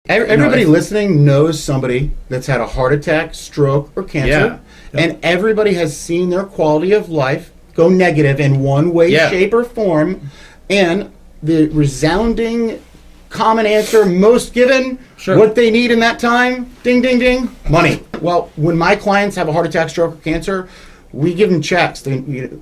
Everybody listening knows somebody that's had a heart attack, stroke, or cancer, and everybody has seen their quality of life go negative in one way, shape, or form. And the resounding common answer most given, what they need in that time, ding, ding, ding, money. Well, when my clients have a heart attack, stroke, or cancer, we give them checks, the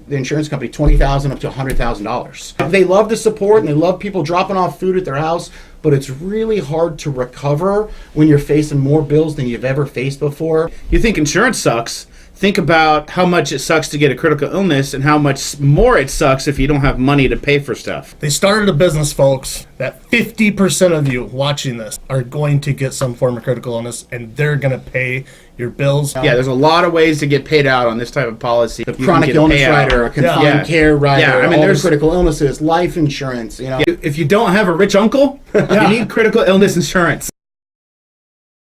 insurance company, $20,000 up to $100,000. They love the support and they love people dropping off food at their house, but it's really hard to recover when you're facing more bills than you've ever faced before. You think insurance sucks? Think about how much it sucks to get a critical illness and how much more it sucks if you don't have money to pay for stuff. They started a business, folks, that 50% of you watching this are going to get some form of critical illness, and they're going to pay your bills. Yeah, there's a lot of ways to get paid out on this type of policy. The chronic illness rider, a confined care rider, I mean, there's critical illnesses, life insurance. You know, if you don't have a rich uncle, you need critical illness insurance.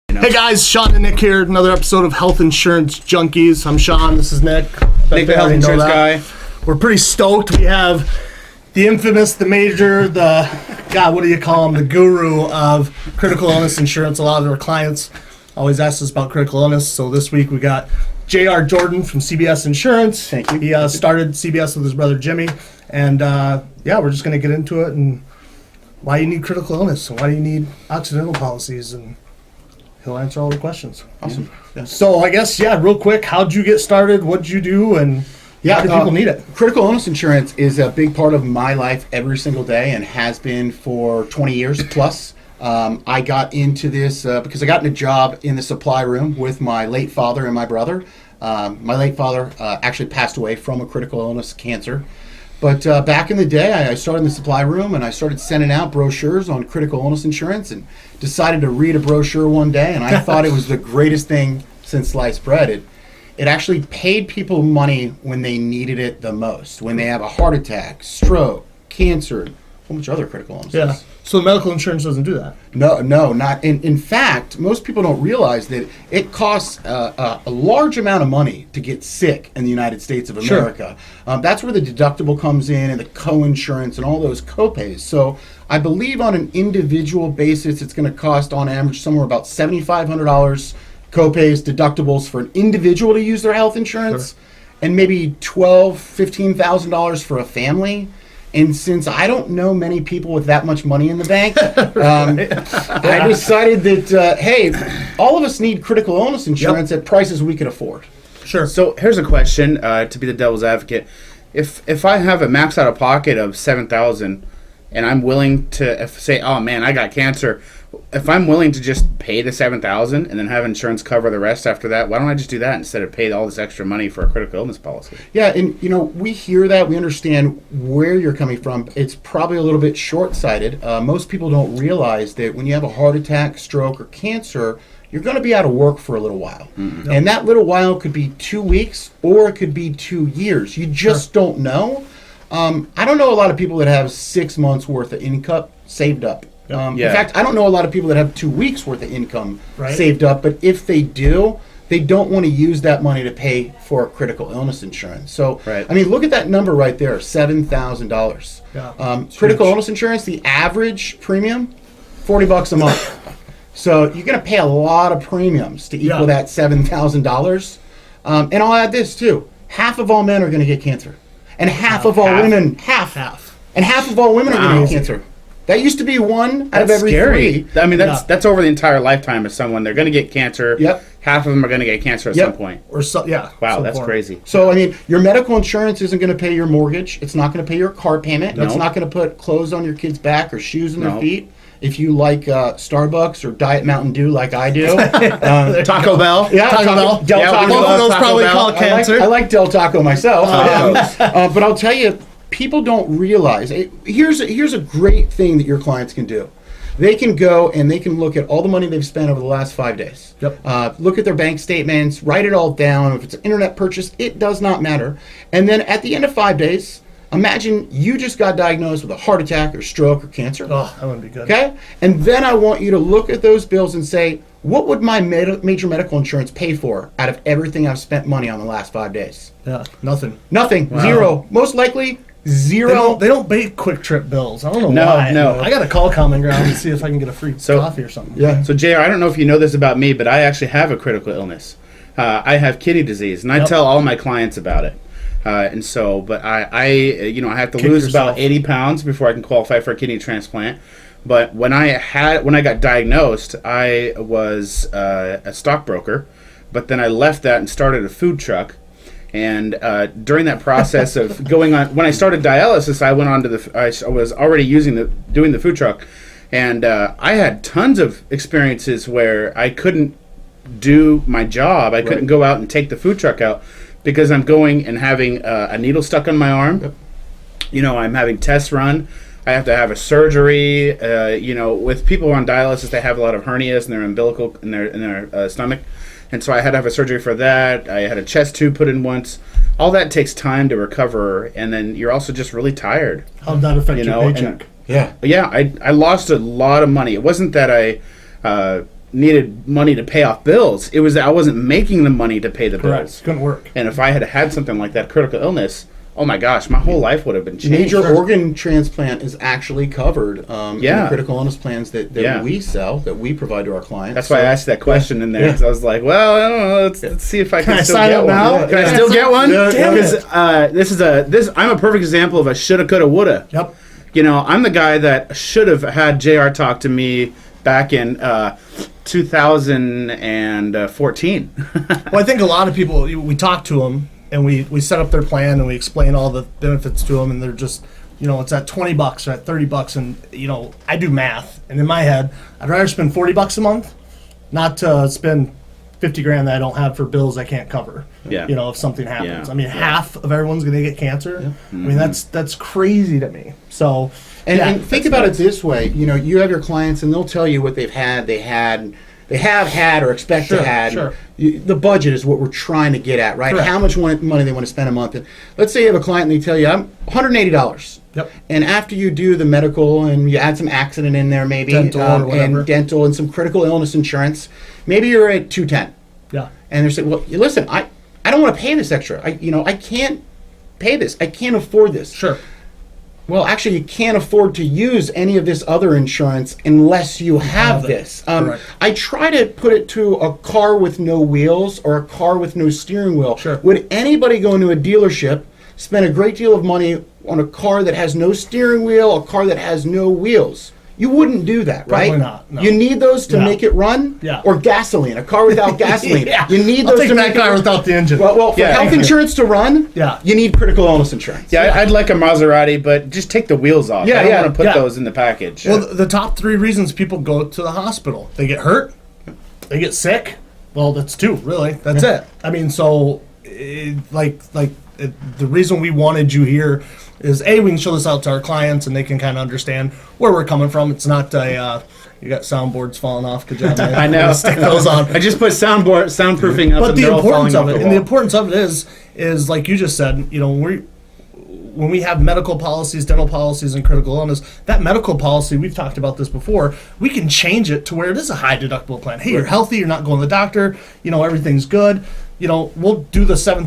Hey guys, Sean and Nick here. Another episode of Health Insurance Junkies. I'm Sean. This is Nick. Nick, the health insurance guy. We're pretty stoked. We have the infamous, the major, what do you call him? The guru of critical illness insurance. A lot of our clients always ask us about critical illness. So this week we got J.R. Jordan from CBS Insurance. Thank you. He started CBS with his brother Jimmy. And we're just going to get into it and why you need critical illness and why do you need accidental policies, and he'll answer all the questions. Awesome. Yeah. So I guess, real quick, how'd you get started? What'd you do? And why do people need it? Critical illness insurance is a big part of my life every single day and has been for 20 years plus. I got into this because I got in a job in the supply room with my late father and my brother. My late father actually passed away from a critical illness, cancer. But back in the day, I started in the supply room and I started sending out brochures on critical illness insurance and decided to read a brochure one day, and I thought it was the greatest thing since sliced bread. It actually paid people money when they needed it the most, when they have a heart attack, stroke, cancer, a whole bunch of other critical illnesses. Yeah. So medical insurance doesn't do that? No, not. In fact, most people don't realize that it costs a large amount of money to get sick in the United States of America. Sure. That's where the deductible comes in and the co-insurance and all those co-pays. So I believe on an individual basis, it's going to cost on average somewhere about $7,500 co-pays, deductibles for an individual to use their health insurance, and maybe $12,000, $15,000 for a family. And since I don't know many people with that much money in the bank, I decided that, hey, all of us need critical illness insurance at prices we could afford. Sure. So here's a question to be the devil's advocate. If I have a max out of pocket of $7,000 and I'm willing to say, oh man, I got cancer, if I'm willing to just pay the $7,000 and then have insurance cover the rest after that, why don't I just do that instead of pay all this extra money for a critical illness policy? Yeah, and we hear that, we understand where you're coming from. It's probably a little bit short-sighted. Most people don't realize that when you have a heart attack, stroke, or cancer, you're going to be out of work for a little while. Mm-hmm. And that little while could be 2 weeks or it could be 2 years. You just don't know. I don't know a lot of people that have 6 months worth of income saved up. In fact, I don't know a lot of people that have 2 weeks worth of income saved up, but if they do, they don't want to use that money to pay for critical illness insurance. So, I mean, look at that number right there, $7,000. Yeah. Critical illness insurance, the average premium, $40 a month. So you're going to pay a lot of premiums to equal that $7,000. And I'll add this too. Half of all men are going to get cancer. And half of all women, half. And half of all women are going to get cancer. That used to be one out of every three. I mean, that's over the entire lifetime of someone. They're going to get cancer. Yep. Half of them are going to get cancer at some point. Or Wow, that's crazy. So, I mean, your medical insurance isn't going to pay your mortgage. It's not going to pay your car payment. It's not going to put clothes on your kid's back or shoes on their feet. If you like Starbucks or Diet Mountain Dew like I do. Taco Bell. Yeah, Taco Bell. Del Taco. Both of those probably call cancer. I like Del Taco myself. But I'll tell you, people don't realize. Here's a great thing that your clients can do. They can go and they can look at all the money they've spent over the last 5 days. Yep. Look at their bank statements, write it all down. If it's an internet purchase, it does not matter. And then at the end of 5 days, imagine you just got diagnosed with a heart attack or stroke or cancer. Oh, that wouldn't be good. Okay? And then I want you to look at those bills and say, what would my major medical insurance pay for out of everything I've spent money on the last 5 days? Yeah, nothing. Nothing. Wow. Zero. Most likely, Zero. They don't bake Quick Trip bills. I don't know No, why. no. I got to call Common Ground and see if I can get a free coffee or something. Yeah. So JR, I don't know if you know this about me, but I actually have a critical illness. I have kidney disease, and I Yep. tell all my clients about it. And so, but I have to Kick lose yourself. about 80 pounds before I can qualify for a kidney transplant. But when I got diagnosed, I was a stockbroker, but then I left that and started a food truck. And during that process of going on, when I started dialysis, I went on to I was already doing the food truck, and I had tons of experiences where I couldn't do my job. I couldn't go out and take the food truck out because I'm going and having a needle stuck on my arm. Yep. You know, I'm having tests run. I have to have a surgery. With people on dialysis, they have a lot of hernias in their umbilical, in their stomach. And so I had to have a surgery for that. I had a chest tube put in once. All that takes time to recover, and then you're also just really tired. How did that affect You your know, paycheck? Yeah. Yeah, I lost a lot of money. It wasn't that I needed money to pay off bills. It was that I wasn't making the money to pay the Correct. bills. Couldn't work. And if I had something like that critical illness, oh my gosh, my whole life would have been changed. Major organ transplant is actually covered in Yeah. the critical illness plans that Yeah. we sell, that we provide to our clients. That's why I asked that question in there, Yeah. because I was like, well, I don't know. Let's see if I can I still sign get up one. now? Can I Yeah. still get one? Yeah, Damn Because I'm a perfect example of a shoulda, coulda, woulda. Yep. You know, I'm the guy that should have had JR talk to me back in 2014. Well, I think a lot of people, we talk to them and we set up their plan and we explain all the benefits to them, and they're just, it's at $20 or at $30, and I do math, and in my head, I'd rather spend $40 a month, not to spend 50 grand that I don't have for bills I can't cover. Yeah. If something happens. Yeah. I mean, half of everyone's gonna get cancer. I Mm-hmm. mean, that's crazy to me. So, And think about it this way: you have your clients, and they'll tell you what they have had, or expect Sure, to have. sure. The budget is what we're trying to get at, right? Correct. How much money they want to spend a month. And let's say you have a client and they tell you, "I'm $180." Yep. And after you do the medical and you add some accident in there, maybe Dental or whatever. and dental and some critical illness insurance, maybe you're at $210. yeah. And they're saying, "Well, listen, I don't want to pay this extra. I can't pay this. I can't afford this." Sure. Well, actually, you can't afford to use any of this other insurance unless you have it. this. Correct. I try to put it to a car with no wheels or a car with no steering wheel. Sure. Would anybody go into a dealership, spend a great deal of money on a car that has no steering wheel, a car that has no wheels? You wouldn't do that, right? Probably not, no. You need those to Yeah. make it run? Yeah. Or gasoline, a car without gasoline. Yeah. You need I'll those take to that make car it without the engine. Well, for Yeah. health insurance to run, Yeah. you need critical illness insurance. Yeah, I'd like a Maserati, but just take the wheels off. Yeah, I don't yeah, want to put yeah. those in the package. Well, the top 3 reasons people go to the hospital: they get hurt, they get sick. Well, that's 2, really. That's it. I mean, so the reason we wanted you here is we can show this out to our clients and they can kind of understand where we're coming from. It's not you got soundboards falling off. Good job, man. I know. Stick those on. I just put soundproofing up, But and the they're all importance falling of off it, the and the wall. importance of it is like you just said, when we have medical policies, dental policies, and critical illness, that medical policy, we've talked about this before, we can change it to where it is a high deductible plan. Hey, you're healthy, you're not going to the doctor, everything's good. We'll do the $7,000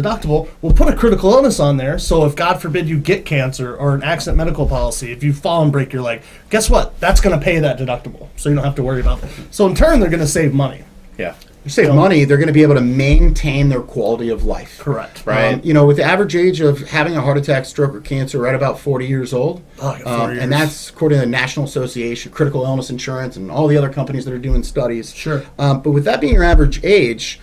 deductible. We'll put a critical illness on there. So if God forbid you get cancer or an accident medical policy, if you fall and break your leg, guess what? That's going to pay that deductible. So you don't have to worry about it. So in turn, they're going to save money. Yeah. You save money, they're going to be able to maintain their quality of life. Correct. Right. With the average age of having a heart attack, stroke, or cancer right about 40 years old. Oh, yeah, 40 years. And that's according to the National Association, Critical Illness Insurance, and all the other companies that are doing studies. Sure. But with that being your average age,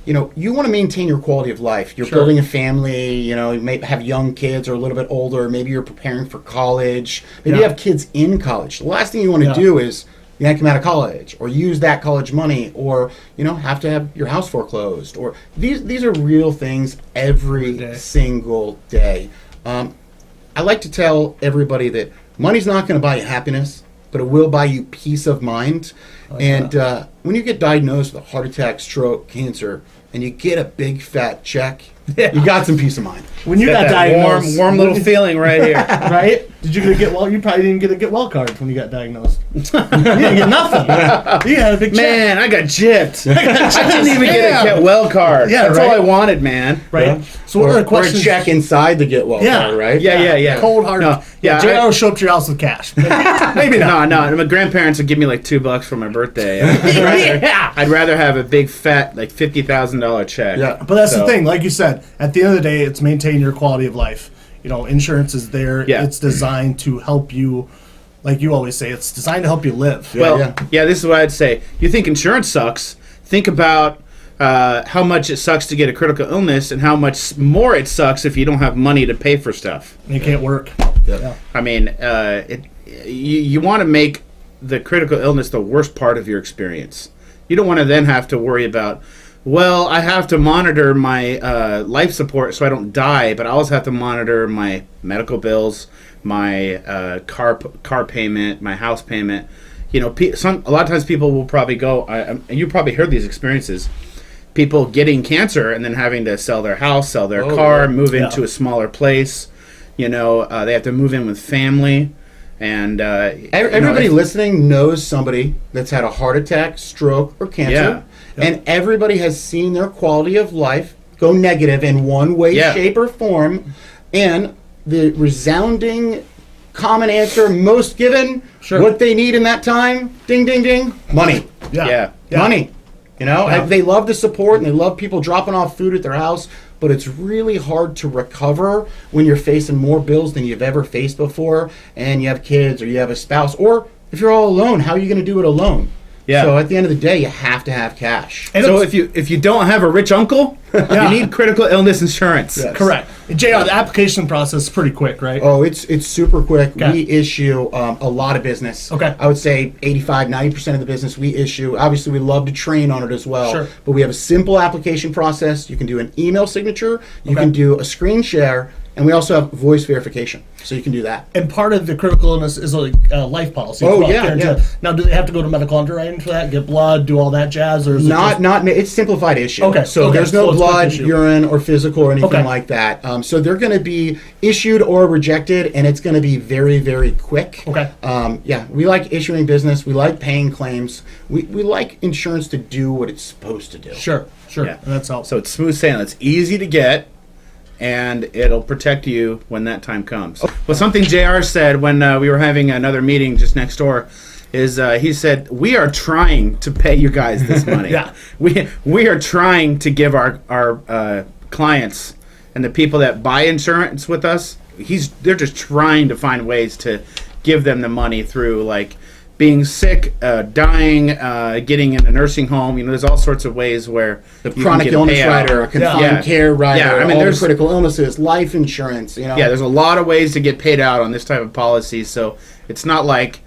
you want to maintain your quality of life. You're Sure. building a family, you may have young kids or a little bit older. Maybe you're preparing for college. Maybe you Yeah. have kids in college. The last thing you want to Yeah. do is yank them out of college or use that college money or, have to have your house foreclosed. Or these are real things every day. single day. I like to tell everybody that money's not going to buy you happiness, but it will buy you peace of mind. When you get diagnosed with a heart attack, stroke, cancer, and you get a big fat check, Yeah. you got some peace of mind. When you got Got that diagnosed, warm little feeling right here. right? Did you get well? You probably didn't get a get well card when you got diagnosed. You didn't get nothing. You had a big check. Man, I got gypped. I didn't even get a get well card. Yeah, That's all right. I wanted, man. Right. Yeah. So what are the Or a questions? check inside the get well Yeah. card, right? Yeah. Cold hard. No, Yeah. yeah, JR will show up to your house with cash. Maybe not. No. My grandparents would give me like $2 for my birthday. I'd rather have a big fat like $50,000 check. Yeah. But that's So- the thing. Like you said, at the end of the day, it's maintaining your quality of life. You know, insurance is there. Yeah. It's designed to help you. Like you always say, it's designed to help you live. Well, Yeah. yeah, this is what I'd say. You think insurance sucks? Think about how much it sucks to get a critical illness, and how much more it sucks if you don't have money to pay for stuff. You can't work. Yeah. I mean, you want to make the critical illness the worst part of your experience. You don't want to then have to worry about, well, I have to monitor my life support so I don't die, but I also have to monitor my medical bills, my car payment, my house payment. You know, a lot of times people will probably go, and you probably heard these experiences, people getting cancer and then having to sell their house, sell their car, yeah. move Yeah. into a smaller place. You know, they have to move in with family. And Everybody listening knows somebody that's had a heart attack, stroke, or cancer. Yeah. And everybody has seen their quality of life go negative in one way, Yeah. shape, or form. And the resounding common answer most given, Sure. what they need in that time, ding, ding, ding, money. Yeah. Money. You know, Yeah. they love the support and they love people dropping off food at their house, but it's really hard to recover when you're facing more bills than you've ever faced before, and you have kids or you have a spouse, or if you're all alone, how are you going to do it alone? Yeah. So at the end of the day, you have to have cash. And So it's- if you don't have a rich uncle, you need critical illness insurance. Yeah. Correct. And JR, the application process is pretty quick, right? Oh, it's super quick. Okay. We issue a lot of business. Okay. I would say 85-90% of the business we issue. Obviously, we love to train on it as well. Sure. But we have a simple application process. You can do an email signature. You Okay. can do a screen share. And we also have voice verification. So you can do that. And part of the critical illness is a life policy. Oh, as well, yeah, guaranteed. yeah. Now, do they have to go to medical underwriting for that? Get blood, do all that jazz, or is it just, It's simplified issue. Okay, So okay, there's so no it's quick blood, issue. urine, or physical or anything Okay. like that. So they're going to be issued or rejected, and it's going to be very, very quick. Okay. We like issuing business. We like paying claims. We like insurance to do what it's supposed to do. Sure. Yeah. And that's helpful. So it's smooth sailing. It's easy to get, and it'll protect you when that time comes. Well, something JR said when we were having another meeting just next door is he said, we are trying to pay you guys this money. Yeah. We are trying to give our clients and the people that buy insurance with us, they're just trying to find ways to give them the money through like being sick, dying, getting in a nursing home. You know, there's all sorts of ways where The you can chronic get a illness payout. rider, a confined Yeah. care rider, Yeah, I mean, all the there's- critical illnesses, life insurance. You know. Yeah, there's a lot of ways to get paid out on this type of policy. So it's not like,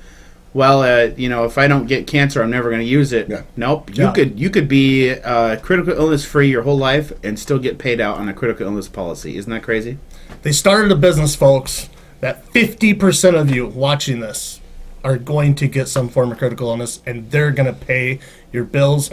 well, if I don't get cancer, I'm never going to use it. Yeah. Nope. Yeah. You could be critical illness free your whole life and still get paid out on a critical illness policy. Isn't that crazy? They started a business, folks, that 50% of you watching this are going to get some form of critical illness, and they're going to pay your bills.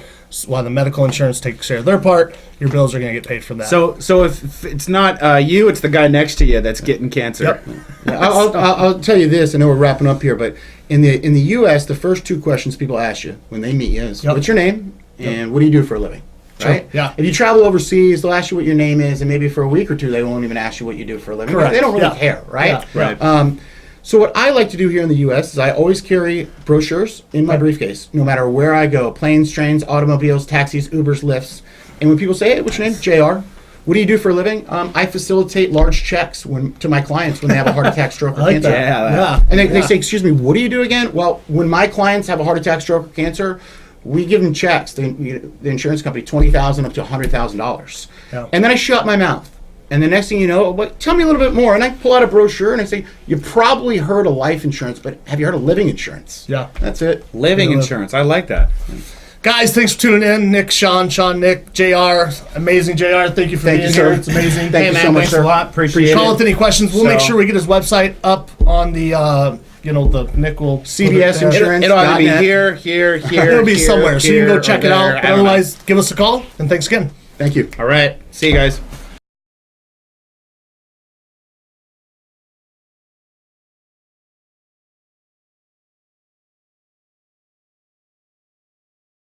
While the medical insurance takes care of their part, your bills are going to get paid from that. So if it's not you, it's the guy next to you that's getting cancer. Yep. Yeah, I'll tell you this. I know we're wrapping up here, but in the U.S., the first two questions people ask you when they meet you is, Yep. "What's your name?" and "What do you do for a living?" Sure, Right? yeah. If you travel overseas, they'll ask you what your name is, and maybe for a week or two, they won't even ask you what you do for a living. Correct, They don't really yeah. care, right? Yeah, Right. So what I like to do here in the U.S. is I always carry brochures in my briefcase, no matter where I go: planes, trains, automobiles, taxis, Ubers, Lyfts. And when people say, "Hey, what's your name?" "JR." "What do you do for a living?" I facilitate large checks to my clients when they have a heart attack, stroke, or I like cancer. that. Yeah. And they say, "Excuse me, what do you do again?" "Well, when my clients have a heart attack, stroke, or cancer, we give them checks, the insurance company, $20,000 up to $100,000. Yeah. And then I shut my mouth. And the next thing you know, "But tell me a little bit more." And I pull out a brochure and I say, "You probably heard of life insurance, but have you heard of living insurance?" Yeah. That's it. Living Yeah. insurance. I like that. Guys, thanks for tuning in. Nick, Sean, Nick, JR. Amazing, JR. Thank you for Thank being you, sir. here. It's amazing. Thank you so much, thanks sir. a lot. Appreciate Call it. with any questions. We'll make So- sure we get his website up on the, the Nick will. CBS put it there. Insurance. It'll either be .net. here, It'll be here, somewhere, so you can here, go check or it out. there. But I don't know. otherwise, give us a call, and thanks again. Thank you. All right. See you guys.